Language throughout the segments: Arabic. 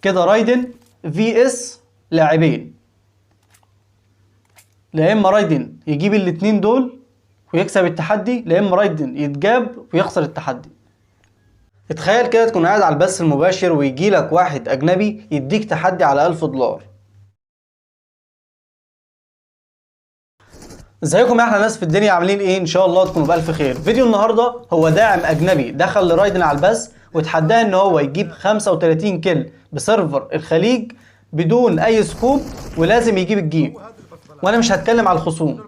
كده رايدن في اس لاعبين، لا اما رايدن يجيب الاتنين دول ويكسب التحدي، لا اما رايدن يتجاب ويخسر التحدي. اتخيل كده تكون قاعد على البث المباشر ويجي لك واحد اجنبي يديك تحدي على $1000. ازيكم يا احلى ناس في الدنيا، عاملين ايه؟ ان شاء الله تكونوا بالف خير. فيديو النهارده هو داعم اجنبي دخل لرايدن على البث وتحداه ان هو يجيب 35 كيل بسيرفر الخليج بدون اي سكوب، ولازم يجيب الجيم. وانا مش هتكلم على الخصوم.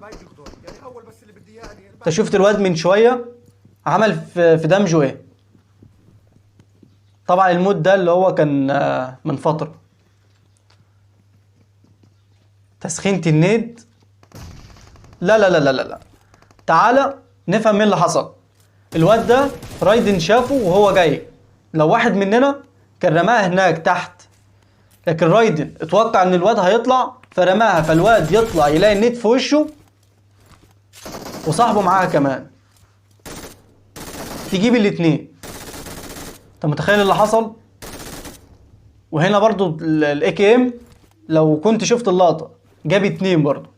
انت شفت الواد من شويه عمل في دمجه ايه؟ طبعا المود ده اللي هو كان من فتره تسخينة النيد. لا لا لا لا لا، تعالى نفهم ايه اللي حصل. الواد ده رايدن شافه وهو جاي، لو واحد مننا كان رماها هناك تحت، لكن رايدن اتوقع ان الواد هيطلع فرماها، فالواد يطلع يلاقي النيد في وشه وصاحبه معاها كمان، تجيب الاتنين. انت متخيل اللي حصل؟ وهنا برضو الاي كي ام لو كنت شفت اللقطة جاب اتنين برضو.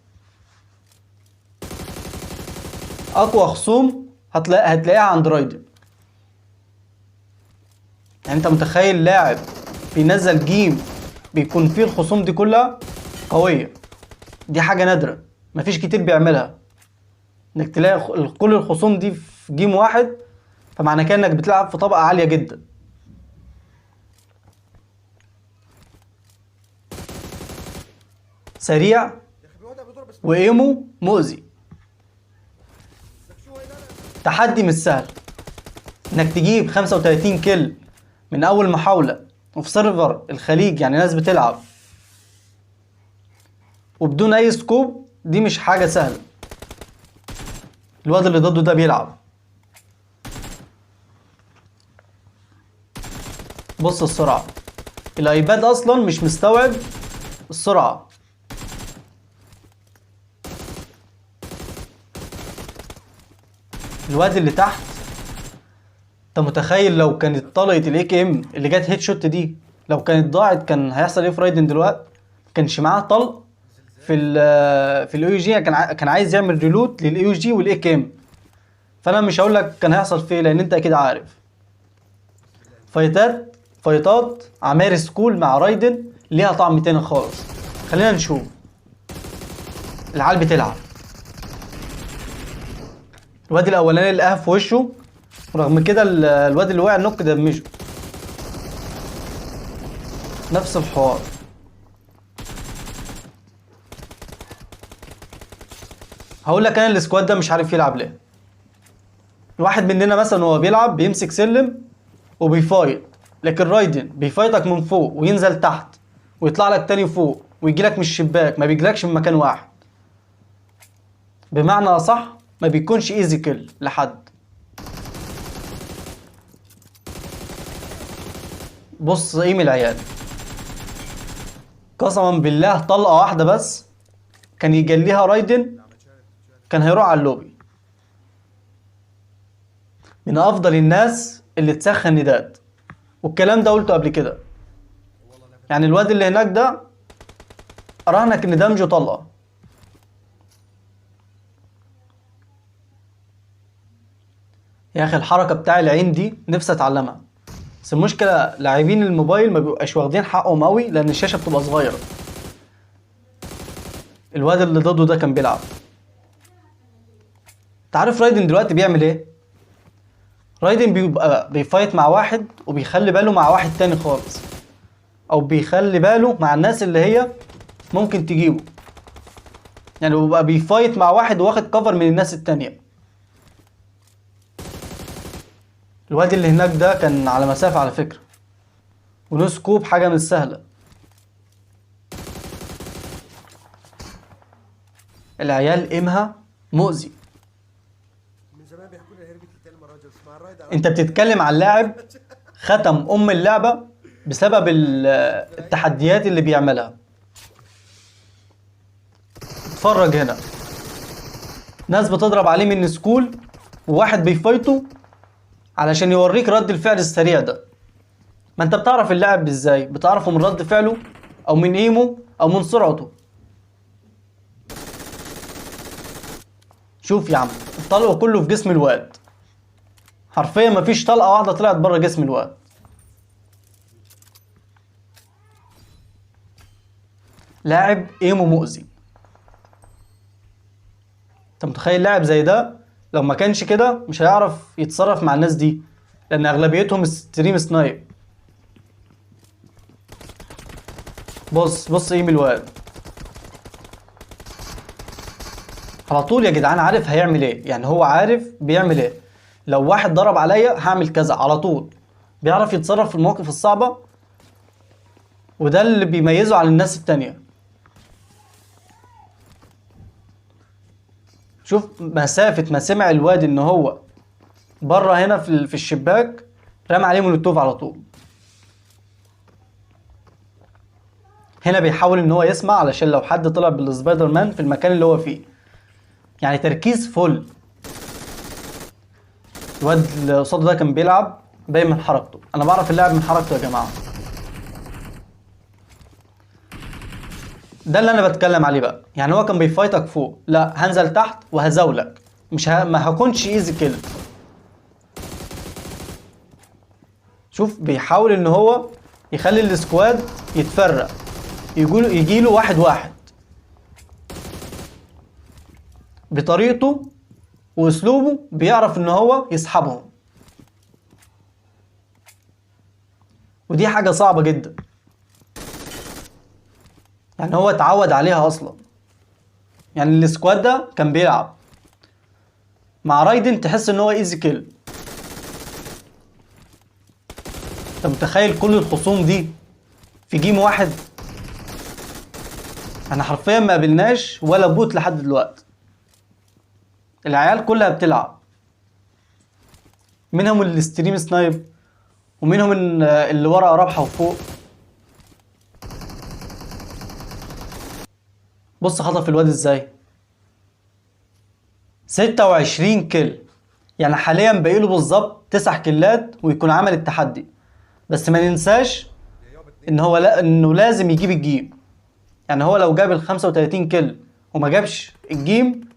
اقوى خصوم هتلاقيها عند رايدن. يعني انت متخيل لاعب بينزل جيم بيكون فيه الخصوم دي كلها قوية؟ دي حاجة نادرة، مفيش كتير بيعملها، انك تلاقي كل الخصوم دي في جيم واحد، فمعنى كده انك بتلعب في طبقة عالية جدا. سريع وايمو مؤذي. تحدي مش سهل انك تجيب 35 كيل من اول محاولة وفي سيرفر الخليج، يعني ناس بتلعب وبدون اي سكوب، دي مش حاجة سهلة. الواد اللي ضده ده بيلعب، بص السرعة، الايباد اصلا مش مستوعب السرعة. الواد اللي تحت، انت متخيل لو كانت طلقة الاي كي ام اللي جت هيد شوت دي لو كانت ضاعت كان هيحصل ايه في رايدن دلوقتي؟ كانش معاه طلق في الاي جي، كان عايز يعمل ريلوت للاي جي والاي كي ام. فانا مش هقول لك كان هيحصل فيه لان انت اكيد عارف. فايتات عمار سكول مع رايدن ليها طعم تاني خالص. خلينا نشوف العيال بتلعب. الواد الاولاني لقاها في وشه، ورغم كده الواد اللي وقع النوك دمجه. نفس الحوار. هقول لك انا السكواد ده مش عارف يلعب ليه. الواحد مننا مثلا وهو بيلعب بيمسك سلم وبيفايت، لكن رايدن بيفايتك من فوق وينزل تحت ويطلع لك تاني فوق ويجيلك من الشباك، ما بيجيلكش من مكان واحد. بمعنى اصح ما بيكونش ايزي كيل لحد. بص ايم العيال، قسما بالله طلقة واحدة بس كان يجليها رايدن كان هيروح على اللوبي. من افضل الناس اللي تسخن نداد، والكلام ده قلته قبل كده. يعني الواد اللي هناك ده اراهنك ان دمجه طلقة. يا اخي الحركة بتاع العين دي نفسي اتعلمها، بس المشكلة لاعبين الموبايل ما بيبقاش واخدين حقهم قوي لان الشاشة بتبقى صغيرة. الواد اللي ضده ده كان بيلعب. تعرف رايدن دلوقتي بيعمل ايه؟ رايدن بيبقى بيفايت مع واحد وبيخلي باله مع واحد تاني خالص، او بيخلي باله مع الناس اللي هي ممكن تجيبه. يعني بيبقى بيفايت مع واحد واخد كفر من الناس التانية. الواد اللي هناك ده كان على مسافة على فكرة، ونو سكوب حاجة مش سهلة. العيال امها مؤذي. انت بتتكلم عن لاعب ختم اللعبة بسبب التحديات اللي بيعملها. اتفرج هنا، ناس بتضرب عليه من سكول وواحد بيفايته علشان يوريك رد الفعل السريع ده. ما انت بتعرف اللاعب ازاي؟ بتعرفه من رد فعله او من ايمو او من سرعته. شوف يا عم، الطلق كله في جسم الواد، حرفيا مفيش طلقه واحده طلعت بره جسم الواد. لاعب ايمو مؤذي. انت متخيل لاعب زي ده لو ما كانش كده مش هيعرف يتصرف مع الناس دي، لان اغلبيتهم ستريم سنايب. بص بص ايم الواد على طول يا جدعان، عارف هيعمل ايه، يعني هو عارف بيعمل ايه. لو واحد ضرب عليا هعمل كذا على طول. بيعرف يتصرف في المواقف الصعبة، وده اللي بيميزه عن الناس التانية. شوف مسافة ما سمع الواد ان هو بره هنا في الشباك، رمى عليه مولوتوف على طول. هنا بيحاول ان هو يسمع علشان لو حد طلع بالسبايدر مان في المكان اللي هو فيه، يعني تركيز فل. الواد اللي قصاده ده كان بيلعب باين من حركته، انا بعرف اللاعب من حركته يا جماعه. ده اللي انا بتكلم عليه بقى، يعني هو كان بيفايتك فوق، لا هنزل تحت وهزولك، مش ما هكونش ايزي كيل. شوف بيحاول ان هو يخلي السكواد يتفرق، يجيله واحد واحد بطريقته واسلوبه، بيعرف ان هو يسحبهم، ودي حاجه صعبه جدا، يعني هو اتعود عليها اصلا. يعني السكواد ده كان بيلعب مع رايدن تحس ان هو ايزي كيل. انت متخيل كل الخصوم دي في جيم واحد؟ احنا حرفيا ما قابلناش ولا بوت لحد دلوقتي، العيال كلها بتلعب، منهم اللي ستريم سنايب، ومنهم اللي ورا رابحه وفوق. بص خطف الواد ازاي، 26 كيل، يعني حاليا باقيله بالظبط 9 كيلات ويكون عمل التحدي. بس ما ننساش ان هو انه لازم يجيب الجيم، يعني هو لو جاب ال 35 كيل وما جابش الجيم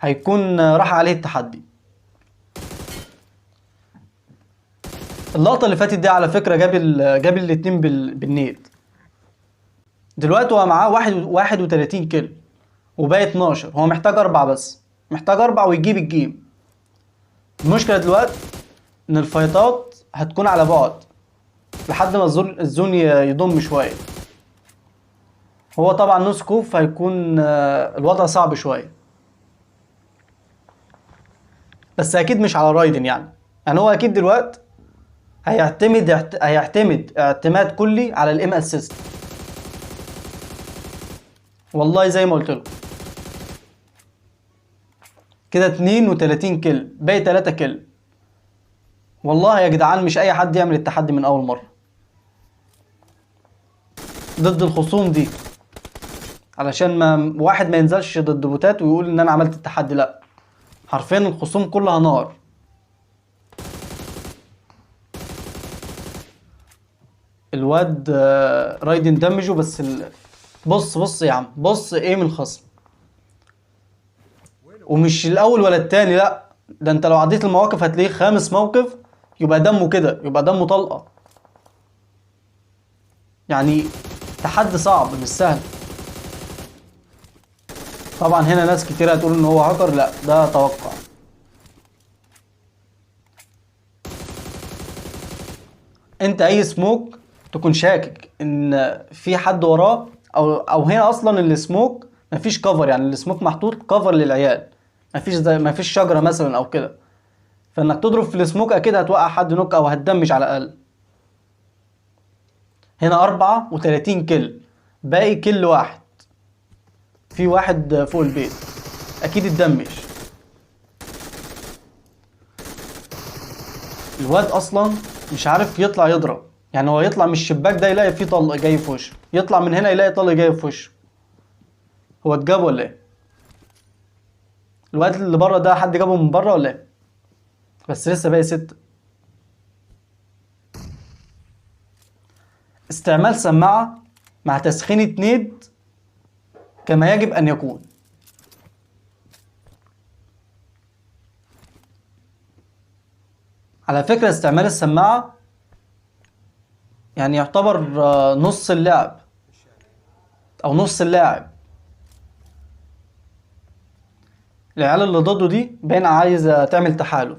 هيكون راح عليه التحدي. اللقطة اللي فاتت دي على فكرة جاب الاتنين بالنيت. دلوقتي هو معاه 31 كيل وباقي 12، هو محتاج 4 بس، محتاج 4 ويجيب الجيم. المشكلة دلوقتي ان الفايتات هتكون على بعد لحد ما الزون يضم شوية. هو طبعا نو سكوب، فهيكون الوضع صعب شوية، بس اكيد مش على رايدن يعني هو اكيد دلوقتي هيعتمد اعتماد كلي على الام اسيست. والله زي ما قلت لكم كده 32 كيل باقي 3 كيل. والله يا جدعان مش اي حد يعمل التحدي من اول مره ضد الخصوم دي، علشان ما واحد ما ينزلش ضد بوتات ويقول ان انا عملت التحدي، لا حرفيا الخصوم كلها نار. الواد رايدن دمجه بس بص بص يا عم، بص ايه من الخصم، ومش الاول ولا التاني، لا ده انت لو عديت المواقف هتلاقيه خامس موقف يبقى دمه كده، يبقى دمه طلقه. يعني تحدي صعب مش سهل. طبعا هنا ناس كتير هتقول ان هو هاكر، لا ده توقع. انت اي سموك تكون شاكك ان في حد وراه، او هنا اصلا السموك مفيش كفر، يعني السموك محطوط كفر للعيال، مفيش شجره مثلا او كده، فانك تضرب في السموك اكيد هتوقع حد نوك او هتدمج على الاقل. هنا 34 كل باقي كل واحد، في واحد فوق البيت اكيد اتدمج. الواد اصلا مش عارف يطلع يضرب، يعني هو يطلع من الشباك ده يلاقي فيه طلق جاي في وشه، يطلع من هنا يلاقي طلق جاي في وشه. هو اتجاب ولا ايه؟ الواد اللي بره ده حد جابه من بره ولا ايه؟ بس لسه باقي 6. استعمال سماعة مع تسخينة نيد كما يجب أن يكون. على فكرة استعمال السماعة يعني يعتبر نص اللعب أو نص اللاعب. العيال اللي ضده دي باين عايزة تعمل تحالف.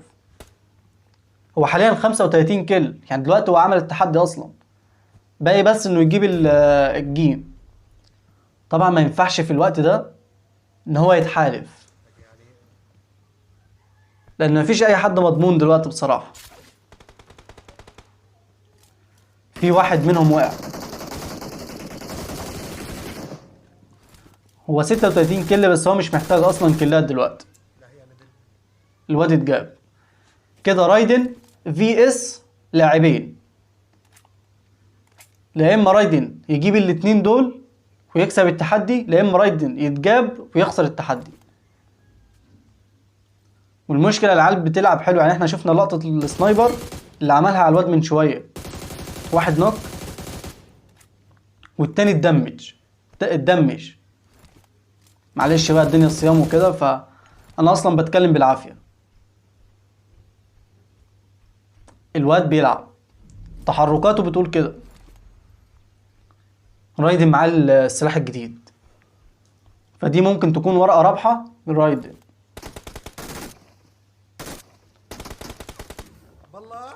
هو حاليا 35 كيل، يعني دلوقتي هو عمل التحدي أصلا، باقي بس إنه يجيب الجيم. طبعا ما ينفعش في الوقت ده إن هو يتحالف، لأن مفيش أي حد مضمون دلوقتي بصراحة. في واحد منهم وقع. هو 36 كيل بس هو مش محتاج أصلا كيلات دلوقتي. الواد اتجاب كده. رايدن في اس لاعبين، لا اما رايدن يجيب الاتنين دول ويكسب التحدي، لا اما رايدن يتجاب ويخسر التحدي. والمشكله العيال بتلعب حلو، يعني احنا شفنا لقطه السنايبر اللي عملها على الواد من شويه، واحد نوك والتاني اتدمج. معلش بقى الدنيا الصيام وكده، فانا اصلا بتكلم بالعافيه. الواد بيلعب، تحركاته بتقول كده. رايدن معاه السلاح الجديد، فدي ممكن تكون ورقة رابحة من رايدن.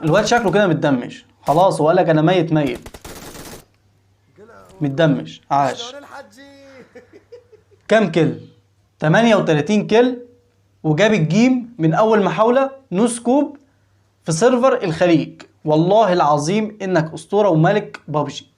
الواد شكله كده متدمج خلاص، هو قالك انا ميت متدمج. عاش. كام كل؟ 38 كل، وجاب الجيم من اول محاولة نو سكوب في سيرفر الخليج. والله العظيم انك اسطورة وملك بابجي.